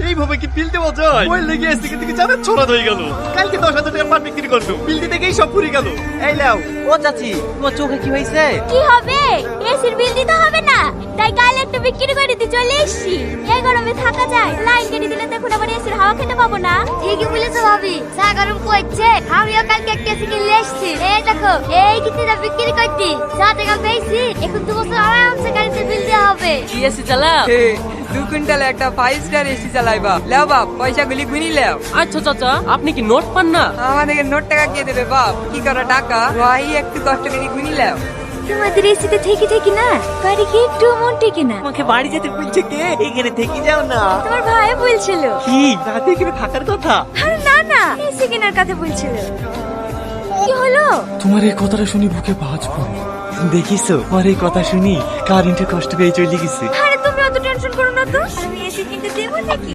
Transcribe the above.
এইভাবে কি বিল দেওয়া যায়? ওই লেগে এসে থেকে জানা ছড়া হয়ে গেল। কালকে 10,000 টাকার পাট বিক্রি করলো, বিল দিতে গিয়েই সব পুরি গেল। এই লাও। ও চাচি, তোমার চোখে কি হয়েছে? কি হবে? এসির বিল দিতে হবে না, তাই কাল একটা বিক্রি করে দিতে চলে এসেছি। এই গরমে থাকা যায়? লাইন কেটে দিলে দেখুন আবার এসির হাওয়া খেতে পাবো না। ঠিকই বলেছো ভাবি, যা গরম পড়ছে। আমিও কালকে একটা এসি কিনে এসেছি। এই দেখো, এই কিনতে বিক্রি করছি, যা টাকা পেয়েছি এখন 2 বছর আরামসে গাড়িতে বিল দেওয়া হবে। কি এসি চালা? 2 কুইন্টাল একটা 5 স্টার এসি চালাইবা। লেও বাপ, পয়সা গুলি গুনি লেও। আচ্ছা চাচা, আপনি কি নোট পান না? আমাদেরকে নোট টাকা কে দেবে বাপ? কি করা টাকা? ভাই একটু কষ্ট করে গুনি লেও। তোমাদের এসিতে থেকে থেকে না বাড়ি কি একটু মন টেকে না। তোমাকে বাড়ি যেতে বলছে কে? এখানে থেকে যাও না। তোমার ভাই বলছিল। কি রাতে এখানে থাকার কথা? আরে না না, এসি কেনার কথা বলছিল। কি হলো? তোমার এই কথাটা শুনি বুকে ভাঁজ পড়ে। দেখিছো, আমার এই কথা শুনি কারেন্টের কষ্ট পেয়ে চলে গেছে। আরে তুমি অত টেনশন করো না তো, আমি এসি কিনতে দেবো নাকি?